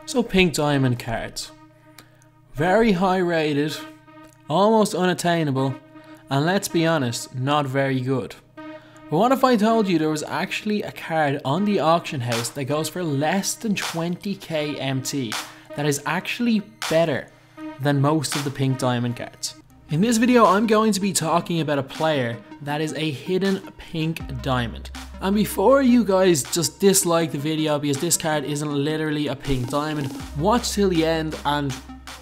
So pink diamond cards. Very high rated, almost unattainable, and let's be honest, not very good. But what if I told you there was actually a card on the auction house that goes for less than 20k MT that is actually better than most of the pink diamond cards? In this video I'm going to be talking about a player that is a hidden pink diamond. And before you guys just dislike the video because this card isn't literally a pink diamond, watch till the end and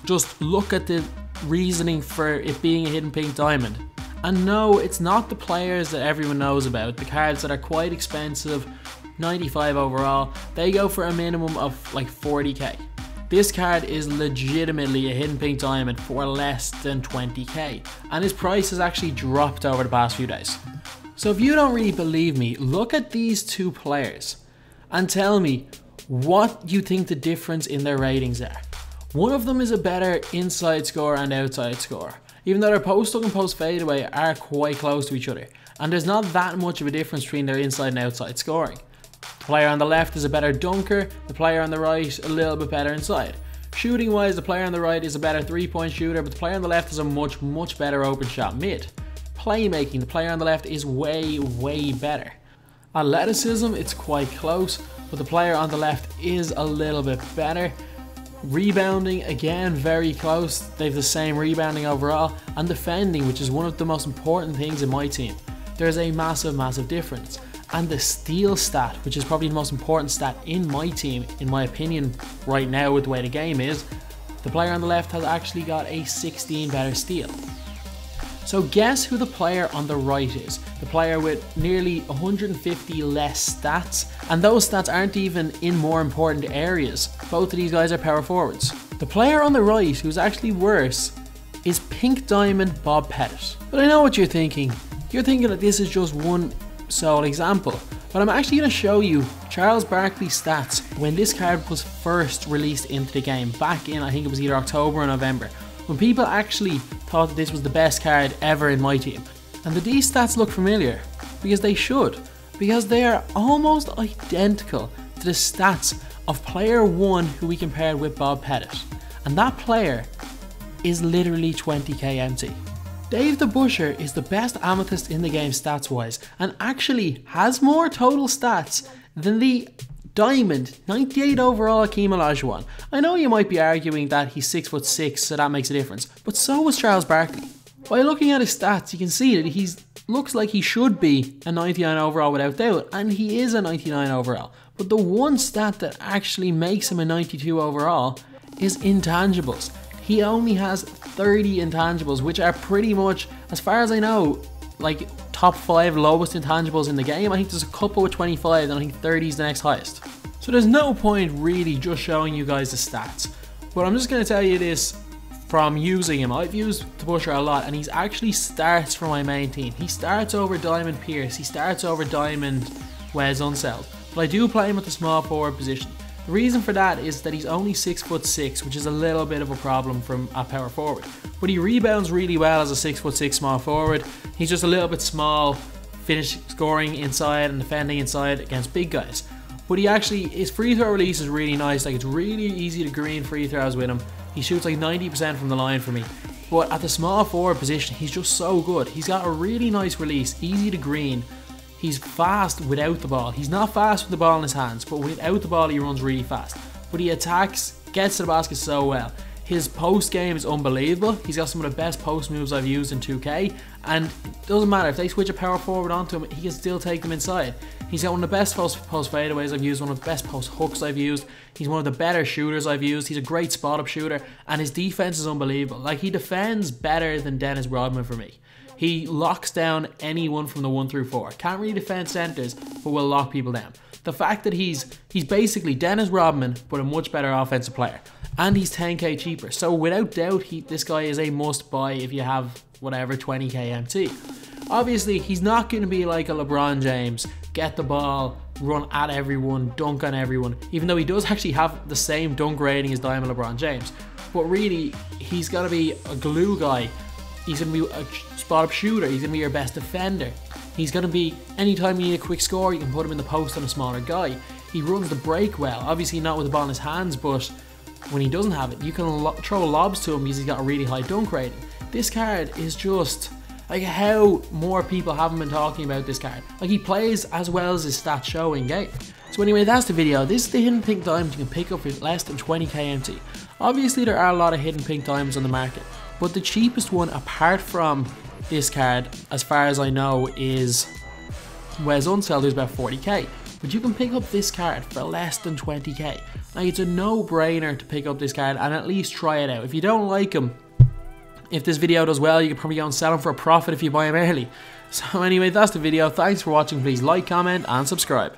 just look at the reasoning for it being a hidden pink diamond. And no, it's not the players that everyone knows about, the cards that are quite expensive, 95 overall, they go for a minimum of like 40k. This card is legitimately a hidden pink diamond for less than 20k, and his price has actually dropped over the past few days. So if you don't really believe me, look at these two players and tell me what you think the difference in their ratings are. One of them is a better inside scorer and outside scorer, even though their post hook and post fadeaway are quite close to each other, and there's not that much of a difference between their inside and outside scoring. The player on the left is a better dunker, the player on the right a little bit better inside. Shooting wise, the player on the right is a better 3-point shooter, but the player on the left is a much better open shot mid. Playmaking, the player on the left is way better. Athleticism, it's quite close, but the player on the left is a little bit better. Rebounding, again, very close. They have the same rebounding overall. And defending, which is one of the most important things in my team, there's a massive difference. And the steal stat, which is probably the most important stat in my team, in my opinion, right now with the way the game is, the player on the left has actually got a 16 better steal. So guess who the player on the right is? The player with nearly 150 less stats, and those stats aren't even in more important areas. Both of these guys are power forwards. The player on the right, who's actually worse, is pink diamond Bob Pettit. But I know what you're thinking. You're thinking that this is just one sole example, but I'm actually going to show you Charles Barkley's stats when this card was first released into the game back in, I think it was either October or November, when people actually thought that this was the best card ever in my team. And do these stats look familiar? Because they should, because they are almost identical to the stats of player 1 who we compared with Bob Pettit, and that player is literally 20k MT. Dave the Busher is the best amethyst in the game stats wise, and actually has more total stats than the diamond 98 overall Hakeem Olajuwon. I know you might be arguing that he's 6'6", so that makes a difference, but so was Charles Barkley. By looking at his stats, you can see that he looks like he should be a 99 overall without doubt, and he is a 99 overall. But the one stat that actually makes him a 92 overall is intangibles. He only has 30 intangibles, which are pretty much, as far as I know, like top 5 lowest intangibles in the game. I think there's a couple with 25 and I think 30 is the next highest. So there's no point really just showing you guys the stats, but I'm just going to tell you this from using him. I've used the Busher a lot, and he actually starts for my main team. He starts over Diamond Pierce, he starts over Diamond Wes Unseld, but I do play him at the small forward position. The reason for that is that he's only 6'6", which is a little bit of a problem from a power forward. But he rebounds really well as a 6'6" small forward. He's just a little bit small, scoring inside and defending inside against big guys. But he actually, his free throw release is really nice. Like, it's really easy to green free throws with him. He shoots like 90% from the line for me. But at the small forward position, he's just so good. He's got a really nice release, easy to green. He's fast without the ball. He's not fast with the ball in his hands, but without the ball he runs really fast. But he attacks, gets to the basket so well. His post game is unbelievable. He's got some of the best post moves I've used in 2K, and it doesn't matter if they switch a power forward onto him, he can still take them inside. He's got one of the best post fadeaways I've used, one of the best post hooks I've used. He's one of the better shooters I've used. He's a great spot up shooter, and his defense is unbelievable. Like, he defends better than Dennis Rodman for me. He locks down anyone from the 1 through 4. Can't really defend centers, but will lock people down. The fact that he's basically Dennis Rodman, but a much better offensive player. And he's 10k cheaper. So without doubt, this guy is a must buy if you have whatever 20k MT. Obviously, he's not going to be like a LeBron James, get the ball, run at everyone, dunk on everyone, even though he does actually have the same dunk rating as Diamond LeBron James. But really, he's got to be a glue guy. He's going to be a spot-up shooter. He's going to be your best defender. He's going to be, anytime you need a quick score, you can put him in the post on a smaller guy. He runs the break well. Obviously not with the ball in his hands, but when he doesn't have it, you can throw lobs to him because he's got a really high dunk rating. This card is just like how more people haven't been talking about this card. Like, he plays as well as his stats show in game. So anyway, that's the video. This is the hidden pink diamond you can pick up for less than 20k MT. Obviously there are a lot of hidden pink diamonds on the market, but the cheapest one apart from this card, as far as I know, is Wes Unseld, who's about 40k. But you can pick up this card for less than 20k. Like, it's a no-brainer to pick up this card and at least try it out. If you don't like him, if this video does well, you can probably go and sell him for a profit if you buy him early. So anyway, that's the video. Thanks for watching. Please like, comment and subscribe.